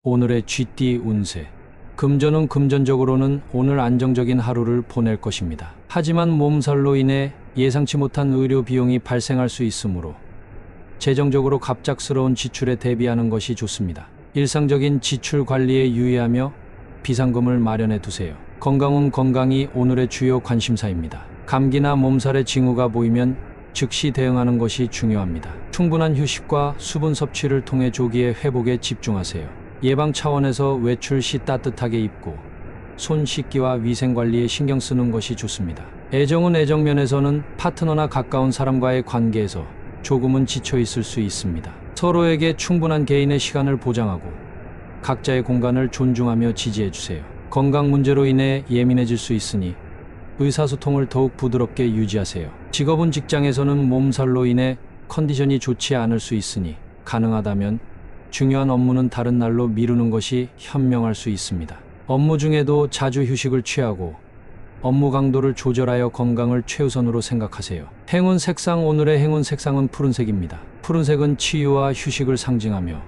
오늘의 쥐띠 운세. 금전은 금전적으로는 오늘 안정적인 하루를 보낼 것입니다. 하지만 몸살로 인해 예상치 못한 의료 비용이 발생할 수 있으므로 재정적으로 갑작스러운 지출에 대비하는 것이 좋습니다. 일상적인 지출 관리에 유의하며 비상금을 마련해 두세요. 건강은 건강이 오늘의 주요 관심사입니다. 감기나 몸살의 징후가 보이면 즉시 대응하는 것이 중요합니다. 충분한 휴식과 수분 섭취를 통해 조기의 회복에 집중하세요. 예방 차원에서 외출 시 따뜻하게 입고 손 씻기와 위생관리에 신경 쓰는 것이 좋습니다. 애정은 애정면에서는 파트너나 가까운 사람과의 관계에서 조금은 지쳐 있을 수 있습니다. 서로에게 충분한 개인의 시간을 보장하고 각자의 공간을 존중하며 지지해 주세요. 건강 문제로 인해 예민해질 수 있으니 의사소통을 더욱 부드럽게 유지하세요. 직업은 직장에서는 몸살로 인해 컨디션이 좋지 않을 수 있으니 가능하다면 중요한 업무는 다른 날로 미루는 것이 현명할 수 있습니다. 업무 중에도 자주 휴식을 취하고 업무 강도를 조절하여 건강을 최우선으로 생각하세요. 행운 색상. 오늘의 행운 색상은 푸른색입니다. 푸른색은 치유와 휴식을 상징하며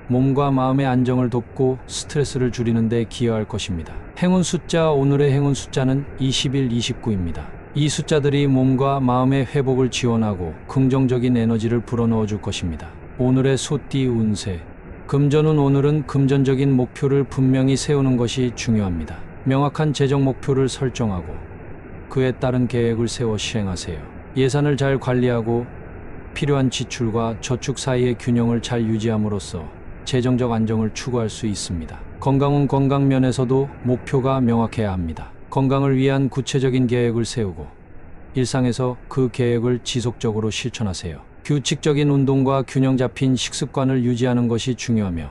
몸과 마음의 안정을 돕고 스트레스를 줄이는 데 기여할 것입니다. 행운 숫자. 오늘의 행운 숫자는 21, 29입니다. 이 숫자들이 몸과 마음의 회복을 지원하고 긍정적인 에너지를 불어넣어 줄 것입니다. 오늘의 소띠 운세. 금전운. 오늘은 금전적인 목표를 분명히 세우는 것이 중요합니다. 명확한 재정 목표를 설정하고 그에 따른 계획을 세워 실행하세요. 예산을 잘 관리하고 필요한 지출과 저축 사이의 균형을 잘 유지함으로써 재정적 안정을 추구할 수 있습니다. 건강은 건강 면에서도 목표가 명확해야 합니다. 건강을 위한 구체적인 계획을 세우고 일상에서 그 계획을 지속적으로 실천하세요. 규칙적인 운동과 균형 잡힌 식습관을 유지하는 것이 중요하며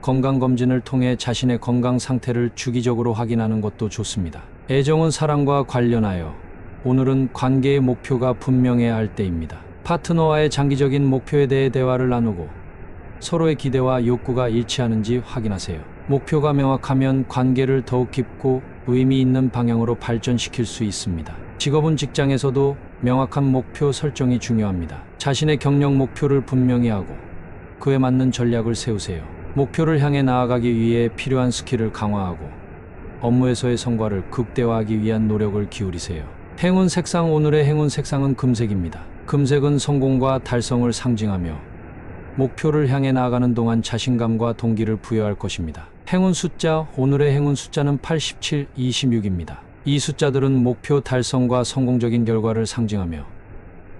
건강검진을 통해 자신의 건강 상태를 주기적으로 확인하는 것도 좋습니다. 애정은 사랑과 관련하여 오늘은 관계의 목표가 분명해야 할 때입니다. 파트너와의 장기적인 목표에 대해 대화를 나누고 서로의 기대와 욕구가 일치하는지 확인하세요. 목표가 명확하면 관계를 더욱 깊고 의미 있는 방향으로 발전시킬 수 있습니다. 직업은 직장에서도 명확한 목표 설정이 중요합니다. 자신의 경력 목표를 분명히 하고 그에 맞는 전략을 세우세요. 목표를 향해 나아가기 위해 필요한 스킬을 강화하고 업무에서의 성과를 극대화하기 위한 노력을 기울이세요. 행운 색상. 오늘의 행운 색상은 금색입니다. 금색은 성공과 달성을 상징하며 목표를 향해 나아가는 동안 자신감과 동기를 부여할 것입니다. 행운 숫자. 오늘의 행운 숫자는 87, 26입니다. 이 숫자들은 목표 달성과 성공적인 결과를 상징하며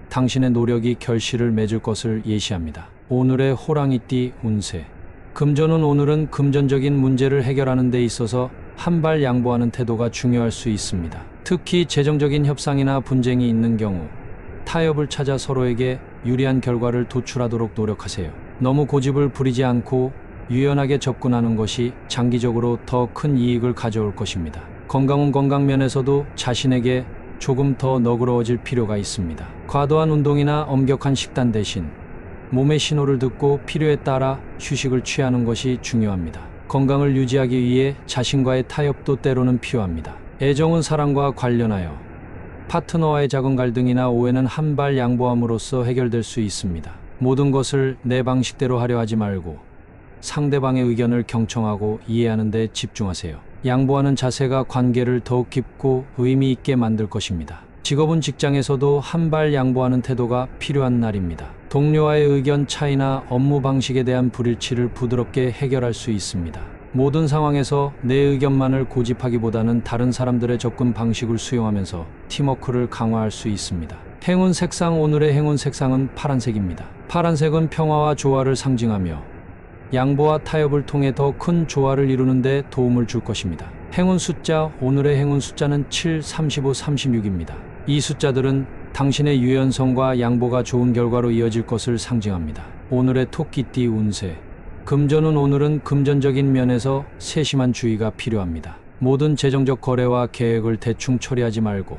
당신의 노력이 결실을 맺을 것을 예시합니다. 오늘의 호랑이띠 운세. 금전운. 오늘은 금전적인 문제를 해결하는 데 있어서 한 발 양보하는 태도가 중요할 수 있습니다. 특히 재정적인 협상이나 분쟁이 있는 경우 타협을 찾아 서로에게 유리한 결과를 도출하도록 노력하세요. 너무 고집을 부리지 않고 유연하게 접근하는 것이 장기적으로 더 큰 이익을 가져올 것입니다. 건강은 건강 면에서도 자신에게 조금 더 너그러워질 필요가 있습니다. 과도한 운동이나 엄격한 식단 대신 몸의 신호를 듣고 필요에 따라 휴식을 취하는 것이 중요합니다. 건강을 유지하기 위해 자신과의 타협도 때로는 필요합니다. 애정은 사랑과 관련하여 파트너와의 작은 갈등이나 오해는 한 발 양보함으로써 해결될 수 있습니다. 모든 것을 내 방식대로 하려 하지 말고 상대방의 의견을 경청하고 이해하는 데 집중하세요. 양보하는 자세가 관계를 더욱 깊고 의미 있게 만들 것입니다. 직업은 직장에서도 한 발 양보하는 태도가 필요한 날입니다. 동료와의 의견 차이나 업무 방식에 대한 불일치를 부드럽게 해결할 수 있습니다. 모든 상황에서 내 의견만을 고집하기보다는 다른 사람들의 접근 방식을 수용하면서 팀워크를 강화할 수 있습니다. 행운 색상. 오늘의 행운 색상은 파란색입니다. 파란색은 평화와 조화를 상징하며 양보와 타협을 통해 더 큰 조화를 이루는 데 도움을 줄 것입니다. 행운 숫자. 오늘의 행운 숫자는 7, 35, 36입니다. 이 숫자들은 당신의 유연성과 양보가 좋은 결과로 이어질 것을 상징합니다. 오늘의 토끼띠 운세. 금전운. 오늘은 금전적인 면에서 세심한 주의가 필요합니다. 모든 재정적 거래와 계획을 대충 처리하지 말고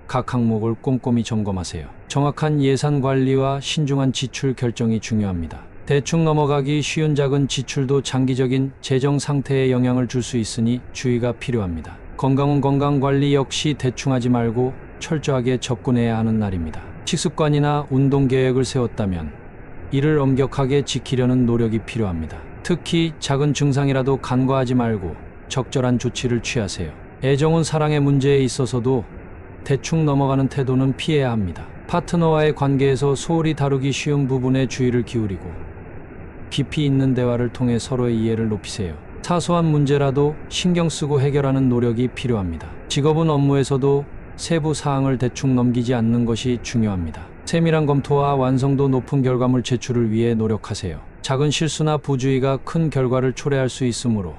각 항목을 꼼꼼히 점검하세요. 정확한 예산 관리와 신중한 지출 결정이 중요합니다. 대충 넘어가기 쉬운 작은 지출도 장기적인 재정 상태에 영향을 줄 수 있으니 주의가 필요합니다. 건강은 건강관리 역시 대충하지 말고 철저하게 접근해야 하는 날입니다. 식습관이나 운동 계획을 세웠다면 이를 엄격하게 지키려는 노력이 필요합니다. 특히 작은 증상이라도 간과하지 말고 적절한 조치를 취하세요. 애정은 사랑의 문제에 있어서도 대충 넘어가는 태도는 피해야 합니다. 파트너와의 관계에서 소홀히 다루기 쉬운 부분에 주의를 기울이고 깊이 있는 대화를 통해 서로의 이해를 높이세요. 사소한 문제라도 신경 쓰고 해결하는 노력이 필요합니다. 직업은 업무에서도 세부 사항을 대충 넘기지 않는 것이 중요합니다. 세밀한 검토와 완성도 높은 결과물 제출을 위해 노력하세요. 작은 실수나 부주의가 큰 결과를 초래할 수 있으므로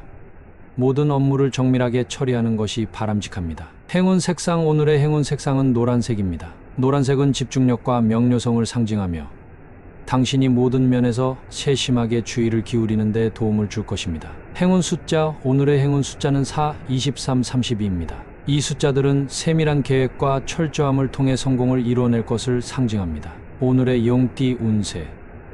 모든 업무를 정밀하게 처리하는 것이 바람직합니다. 행운 색상. 오늘의 행운 색상은 노란색입니다. 노란색은 집중력과 명료성을 상징하며 당신이 모든 면에서 세심하게 주의를 기울이는 데 도움을 줄 것입니다. 행운 숫자. 오늘의 행운 숫자는 4, 23, 32입니다. 이 숫자들은 세밀한 계획과 철저함을 통해 성공을 이뤄낼 것을 상징합니다. 오늘의 용띠 운세.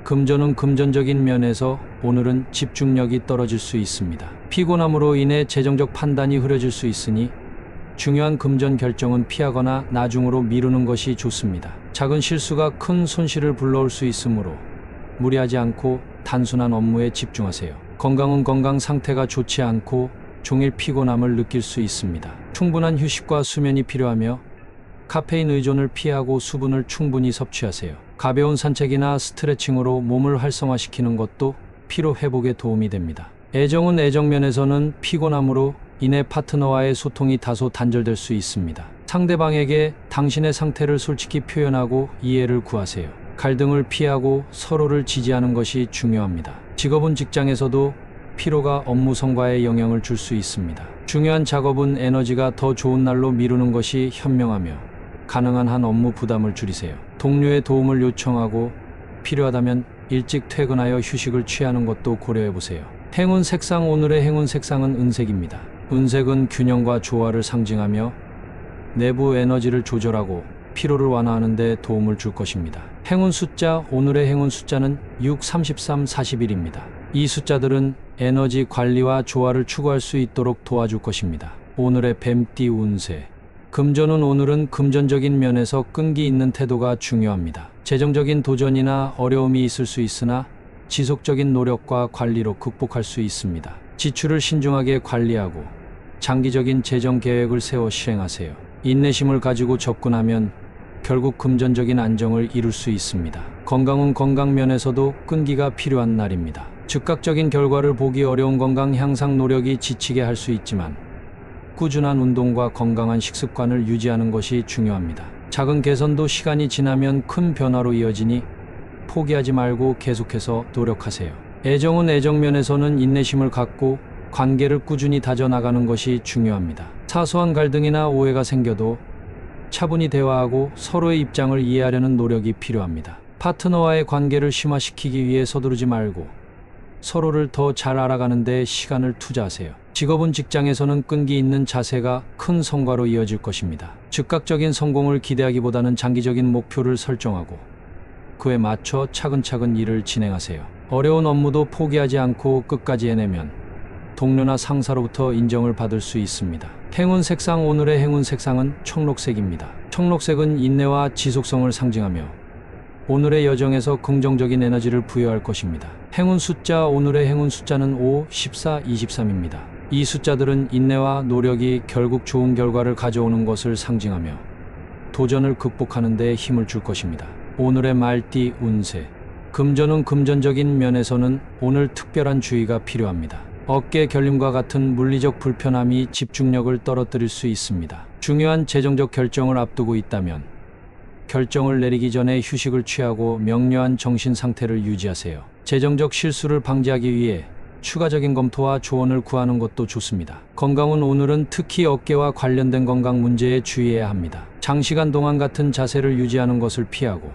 금전은 금전적인 면에서 오늘은 집중력이 떨어질 수 있습니다. 피곤함으로 인해 재정적 판단이 흐려질 수 있으니 중요한 금전 결정은 피하거나 나중으로 미루는 것이 좋습니다. 작은 실수가 큰 손실을 불러올 수 있으므로 무리하지 않고 단순한 업무에 집중하세요. 건강은 건강 상태가 좋지 않고 종일 피곤함을 느낄 수 있습니다. 충분한 휴식과 수면이 필요하며 카페인 의존을 피하고 수분을 충분히 섭취하세요. 가벼운 산책이나 스트레칭으로 몸을 활성화시키는 것도 피로 회복에 도움이 됩니다. 애정은 애정면에서는 피곤함으로 인해 파트너와의 소통이 다소 단절될 수 있습니다. 상대방에게 당신의 상태를 솔직히 표현하고 이해를 구하세요. 갈등을 피하고 서로를 지지하는 것이 중요합니다. 직업은 직장에서도 피로가 업무 성과에 영향을 줄 수 있습니다. 중요한 작업은 에너지가 더 좋은 날로 미루는 것이 현명하며 가능한 한 업무 부담을 줄이세요. 동료의 도움을 요청하고 필요하다면 일찍 퇴근하여 휴식을 취하는 것도 고려해보세요. 행운 색상. 오늘의 행운 색상은 은색입니다. 은색은 균형과 조화를 상징하며 내부 에너지를 조절하고 피로를 완화하는 데 도움을 줄 것입니다. 행운 숫자. 오늘의 행운 숫자는 6, 33, 41입니다. 이 숫자들은 에너지 관리와 조화를 추구할 수 있도록 도와줄 것입니다. 오늘의 뱀띠 운세. 금전은 오늘은 금전적인 면에서 끈기 있는 태도가 중요합니다. 재정적인 도전이나 어려움이 있을 수 있으나 지속적인 노력과 관리로 극복할 수 있습니다. 지출을 신중하게 관리하고 장기적인 재정 계획을 세워 실행하세요. 인내심을 가지고 접근하면 결국 금전적인 안정을 이룰 수 있습니다. 건강은 건강 면에서도 끈기가 필요한 날입니다. 즉각적인 결과를 보기 어려운 건강 향상 노력이 지치게 할 수 있지만 꾸준한 운동과 건강한 식습관을 유지하는 것이 중요합니다. 작은 개선도 시간이 지나면 큰 변화로 이어지니 포기하지 말고 계속해서 노력하세요. 애정은 애정면에서는 인내심을 갖고 관계를 꾸준히 다져나가는 것이 중요합니다. 사소한 갈등이나 오해가 생겨도 차분히 대화하고 서로의 입장을 이해하려는 노력이 필요합니다. 파트너와의 관계를 심화시키기 위해 서두르지 말고 서로를 더 잘 알아가는 데 시간을 투자하세요. 직업은 직장에서는 끈기 있는 자세가 큰 성과로 이어질 것입니다. 즉각적인 성공을 기대하기보다는 장기적인 목표를 설정하고 그에 맞춰 차근차근 일을 진행하세요. 어려운 업무도 포기하지 않고 끝까지 해내면 동료나 상사로부터 인정을 받을 수 있습니다. 행운 색상. 오늘의 행운 색상은 청록색입니다. 청록색은 인내와 지속성을 상징하며 오늘의 여정에서 긍정적인 에너지를 부여할 것입니다. 행운 숫자. 오늘의 행운 숫자는 5, 14, 23입니다. 이 숫자들은 인내와 노력이 결국 좋은 결과를 가져오는 것을 상징하며 도전을 극복하는 데 힘을 줄 것입니다. 오늘의 말띠 운세. 금전은 금전적인 면에서는 오늘 특별한 주의가 필요합니다. 어깨 결림과 같은 물리적 불편함이 집중력을 떨어뜨릴 수 있습니다. 중요한 재정적 결정을 앞두고 있다면 결정을 내리기 전에 휴식을 취하고 명료한 정신 상태를 유지하세요. 재정적 실수를 방지하기 위해 추가적인 검토와 조언을 구하는 것도 좋습니다. 건강은 오늘은 특히 어깨와 관련된 건강 문제에 주의해야 합니다. 장시간 동안 같은 자세를 유지하는 것을 피하고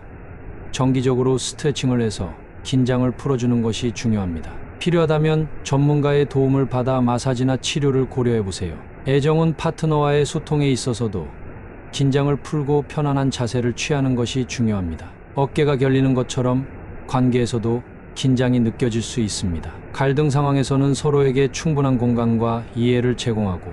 정기적으로 스트레칭을 해서 긴장을 풀어주는 것이 중요합니다. 필요하다면 전문가의 도움을 받아 마사지나 치료를 고려해보세요. 애정은 파트너와의 소통에 있어서도 긴장을 풀고 편안한 자세를 취하는 것이 중요합니다. 어깨가 결리는 것처럼 관계에서도 긴장이 느껴질 수 있습니다. 갈등 상황에서는 서로에게 충분한 공간과 이해를 제공하고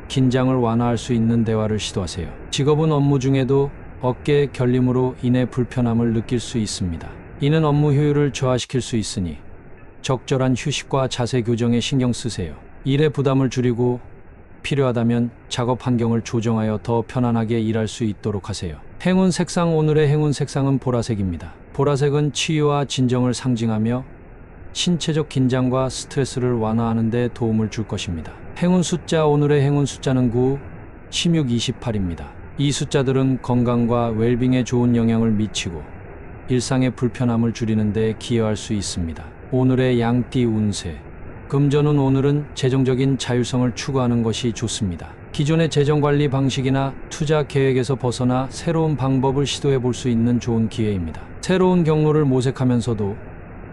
긴장을 완화할 수 있는 대화를 시도하세요. 직업은 업무 중에도 어깨 결림으로 인해 불편함을 느낄 수 있습니다. 이는 업무 효율을 저하시킬 수 있으니 적절한 휴식과 자세 교정에 신경 쓰세요. 일의 부담을 줄이고 필요하다면 작업 환경을 조정하여 더 편안하게 일할 수 있도록 하세요. 행운 색상. 오늘의 행운 색상은 보라색입니다. 보라색은 치유와 진정을 상징하며 신체적 긴장과 스트레스를 완화하는 데 도움을 줄 것입니다. 행운 숫자. 오늘의 행운 숫자는 9, 16, 28입니다. 이 숫자들은 건강과 웰빙에 좋은 영향을 미치고 일상의 불편함을 줄이는 데 기여할 수 있습니다. 오늘의 양띠 운세. 금전운. 오늘은 재정적인 자율성을 추구하는 것이 좋습니다. 기존의 재정관리 방식이나 투자 계획에서 벗어나 새로운 방법을 시도해 볼 수 있는 좋은 기회입니다. 새로운 경로를 모색하면서도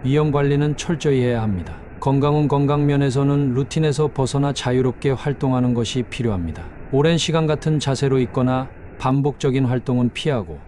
위험 관리는 철저히 해야 합니다. 건강운. 건강면에서는 루틴에서 벗어나 자유롭게 활동하는 것이 필요합니다. 오랜 시간 같은 자세로 있거나 반복적인 활동은 피하고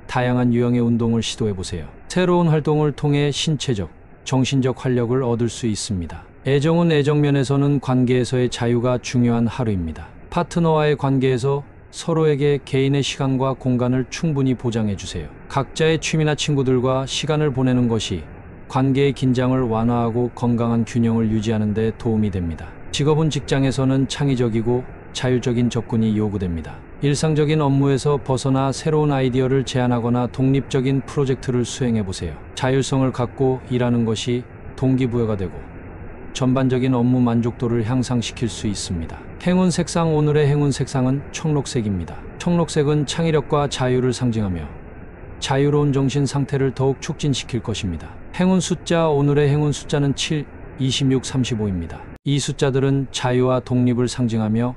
다양한 유형의 운동을 시도해 보세요. 새로운 활동을 통해 신체적, 정신적 활력을 얻을 수 있습니다. 애정운. 애정면에서는 관계에서의 자유가 중요한 하루입니다. 파트너와의 관계에서 서로에게 개인의 시간과 공간을 충분히 보장해 주세요. 각자의 취미나 친구들과 시간을 보내는 것이 관계의 긴장을 완화하고 건강한 균형을 유지하는 데 도움이 됩니다. 직업은 직장에서는 창의적이고 자율적인 접근이 요구됩니다. 일상적인 업무에서 벗어나 새로운 아이디어를 제안하거나 독립적인 프로젝트를 수행해 보세요. 자율성을 갖고 일하는 것이 동기부여가 되고 전반적인 업무 만족도를 향상시킬 수 있습니다. 행운 색상. 오늘의 행운 색상은 청록색입니다. 청록색은 창의력과 자유를 상징하며 자유로운 정신 상태를 더욱 촉진시킬 것입니다. 행운 숫자. 오늘의 행운 숫자는 7, 26, 35입니다. 이 숫자들은 자유와 독립을 상징하며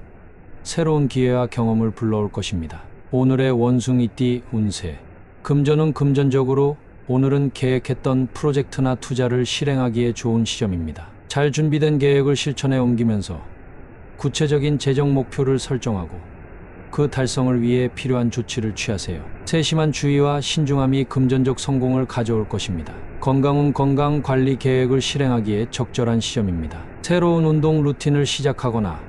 새로운 기회와 경험을 불러올 것입니다. 오늘의 원숭이띠 운세. 금전운. 금전적으로 오늘은 계획했던 프로젝트나 투자를 실행하기에 좋은 시점입니다. 잘 준비된 계획을 실천에 옮기면서 구체적인 재정 목표를 설정하고 그 달성을 위해 필요한 조치를 취하세요. 세심한 주의와 신중함이 금전적 성공을 가져올 것입니다. 건강운. 건강 관리 계획을 실행하기에 적절한 시점입니다. 새로운 운동 루틴을 시작하거나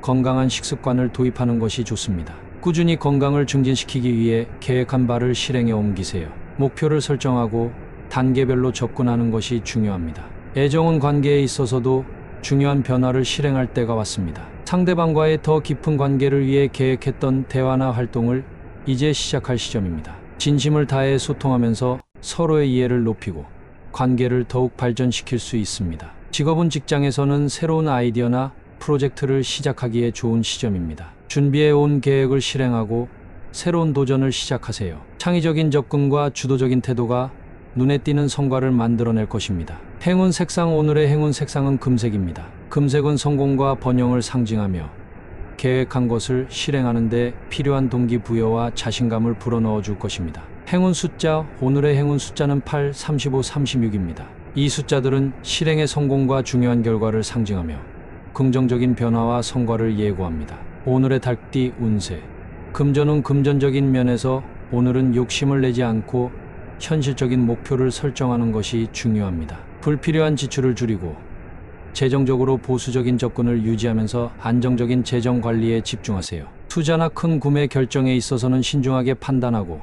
건강한 식습관을 도입하는 것이 좋습니다. 꾸준히 건강을 증진시키기 위해 계획한 바를 실행에 옮기세요. 목표를 설정하고 단계별로 접근하는 것이 중요합니다. 애정운. 관계에 있어서도 중요한 변화를 실행할 때가 왔습니다. 상대방과의 더 깊은 관계를 위해 계획했던 대화나 활동을 이제 시작할 시점입니다. 진심을 다해 소통하면서 서로의 이해를 높이고 관계를 더욱 발전시킬 수 있습니다. 직업은 직장에서는 새로운 아이디어나 프로젝트를 시작하기에 좋은 시점입니다. 준비해온 계획을 실행하고 새로운 도전을 시작하세요. 창의적인 접근과 주도적인 태도가 눈에 띄는 성과를 만들어낼 것입니다. 행운 색상. 오늘의 행운 색상은 금색입니다. 금색은 성공과 번영을 상징하며 계획한 것을 실행하는 데 필요한 동기부여와 자신감을 불어넣어 줄 것입니다. 행운 숫자. 오늘의 행운 숫자는 8, 35, 36입니다. 이 숫자들은 실행의 성공과 중요한 결과를 상징하며 긍정적인 변화와 성과를 예고합니다. 오늘의 달띠 운세. 금전운. 금전적인 면에서 오늘은 욕심을 내지 않고 현실적인 목표를 설정하는 것이 중요합니다. 불필요한 지출을 줄이고 재정적으로 보수적인 접근을 유지하면서 안정적인 재정 관리에 집중하세요. 투자나 큰 구매 결정에 있어서는 신중하게 판단하고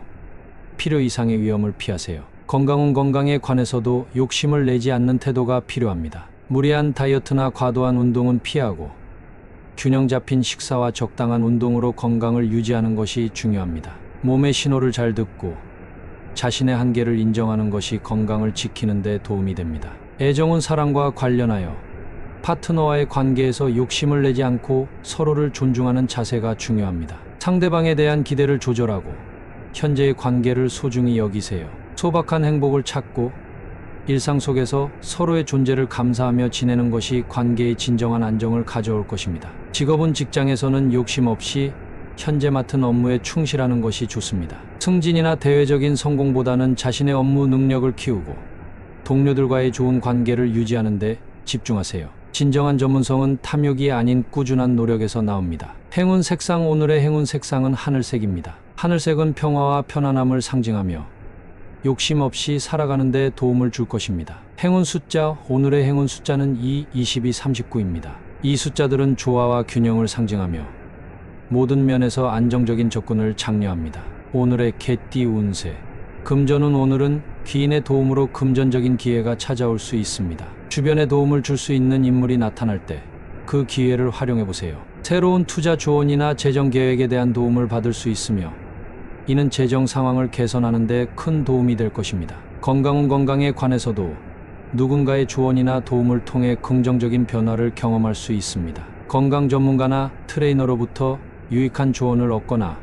필요 이상의 위험을 피하세요. 건강운. 건강에 관해서도 욕심을 내지 않는 태도가 필요합니다. 무리한 다이어트나 과도한 운동은 피하고 균형 잡힌 식사와 적당한 운동으로 건강을 유지하는 것이 중요합니다. 몸의 신호를 잘 듣고 자신의 한계를 인정하는 것이 건강을 지키는 데 도움이 됩니다. 애정은. 사랑과 관련하여 파트너와의 관계에서 욕심을 내지 않고 서로를 존중하는 자세가 중요합니다. 상대방에 대한 기대를 조절하고 현재의 관계를 소중히 여기세요. 소박한 행복을 찾고 일상 속에서 서로의 존재를 감사하며 지내는 것이 관계의 진정한 안정을 가져올 것입니다. 직업은. 직장에서는 욕심 없이 현재 맡은 업무에 충실하는 것이 좋습니다. 승진이나 대외적인 성공보다는 자신의 업무 능력을 키우고 동료들과의 좋은 관계를 유지하는 데 집중하세요. 진정한 전문성은 탐욕이 아닌 꾸준한 노력에서 나옵니다. 행운 색상. 오늘의 행운 색상은 하늘색입니다. 하늘색은 평화와 편안함을 상징하며 욕심 없이 살아가는 데 도움을 줄 것입니다. 행운 숫자. 오늘의 행운 숫자는 2, 22, 39입니다. 이 숫자들은 조화와 균형을 상징하며 모든 면에서 안정적인 접근을 장려합니다. 오늘의 개띠 운세. 금전운. 오늘은 귀인의 도움으로 금전적인 기회가 찾아올 수 있습니다. 주변에 도움을 줄 수 있는 인물이 나타날 때 그 기회를 활용해 보세요. 새로운 투자 조언이나 재정 계획에 대한 도움을 받을 수 있으며 이는 재정 상황을 개선하는 데 큰 도움이 될 것입니다. 건강에 관해서도 누군가의 조언이나 도움을 통해 긍정적인 변화를 경험할 수 있습니다. 건강 전문가나 트레이너로부터 유익한 조언을 얻거나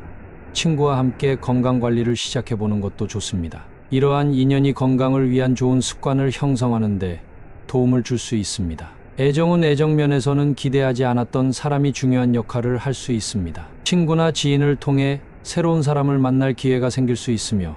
친구와 함께 건강 관리를 시작해 보는 것도 좋습니다. 이러한 인연이 건강을 위한 좋은 습관을 형성하는 데 도움을 줄 수 있습니다. 애정은 애정면에서는 기대하지 않았던 사람이 중요한 역할을 할 수 있습니다. 친구나 지인을 통해 새로운 사람을 만날 기회가 생길 수 있으며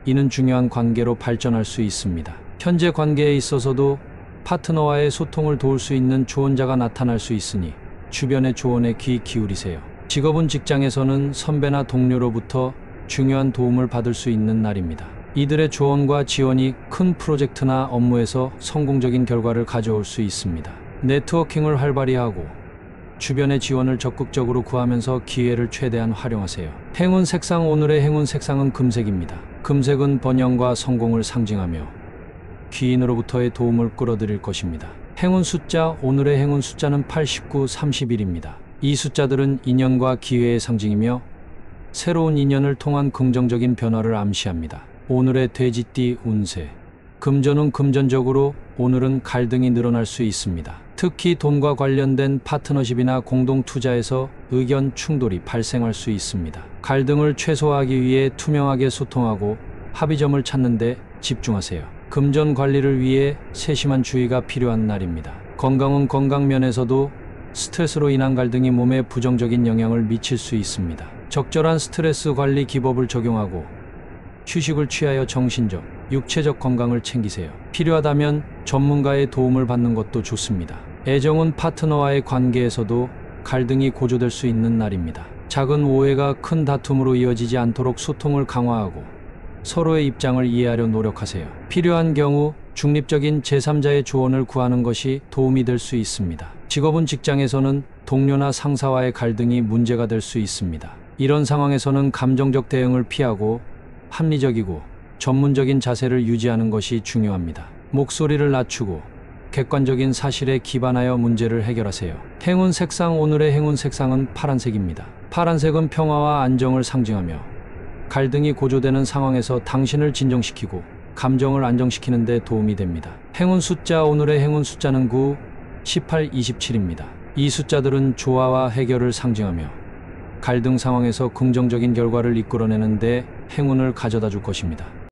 이는 중요한 관계로 발전할 수 있습니다. 현재 관계에 있어서도 파트너와의 소통을 도울 수 있는 조언자가 나타날 수 있으니 주변의 조언에 귀 기울이세요. 직업은 직장에서는 선배나 동료로부터 중요한 도움을 받을 수 있는 날입니다. 이들의 조언과 지원이 큰 프로젝트나 업무에서 성공적인 결과를 가져올 수 있습니다. 네트워킹을 활발히 하고 주변의 지원을 적극적으로 구하면서 기회를 최대한 활용하세요. 행운 색상. 오늘의 행운 색상은 금색입니다. 금색은 번영과 성공을 상징하며 귀인으로부터의 도움을 끌어들일 것입니다. 행운 숫자. 오늘의 행운 숫자는 89, 31입니다. 이 숫자들은 인연과 기회의 상징이며 새로운 인연을 통한 긍정적인 변화를 암시합니다. 오늘의 돼지띠 운세. 금전은 금전적으로 오늘은 갈등이 늘어날 수 있습니다. 특히 돈과 관련된 파트너십이나 공동 투자에서 의견 충돌이 발생할 수 있습니다. 갈등을 최소화하기 위해 투명하게 소통하고 합의점을 찾는 데 집중하세요. 금전 관리를 위해 세심한 주의가 필요한 날입니다. 건강은 건강면에서도 스트레스로 인한 갈등이 몸에 부정적인 영향을 미칠 수 있습니다. 적절한 스트레스 관리 기법을 적용하고 휴식을 취하여 정신적, 육체적 건강을 챙기세요. 필요하다면 전문가의 도움을 받는 것도 좋습니다. 애정은 파트너와의 관계에서도 갈등이 고조될 수 있는 날입니다. 작은 오해가 큰 다툼으로 이어지지 않도록 소통을 강화하고 서로의 입장을 이해하려 노력하세요. 필요한 경우 중립적인 제3자의 조언을 구하는 것이 도움이 될 수 있습니다. 직업은 직장에서는 동료나 상사와의 갈등이 문제가 될 수 있습니다. 이런 상황에서는 감정적 대응을 피하고 합리적이고 전문적인 자세를 유지하는 것이 중요합니다. 목소리를 낮추고 객관적인 사실에 기반하여 문제를 해결하세요. 행운 색상. 오늘의 행운 색상은 파란색입니다. 파란색은 평화와 안정을 상징하며 갈등이 고조되는 상황에서 당신을 진정시키고 감정을 안정시키는 데 도움이 됩니다. 행운 숫자. 오늘의 행운 숫자는 9, 18, 27입니다. 이 숫자들은 조화와 해결을 상징하며 갈등 상황에서 긍정적인 결과를 이끌어내는 데 행운을 가져다 줄 것입니다.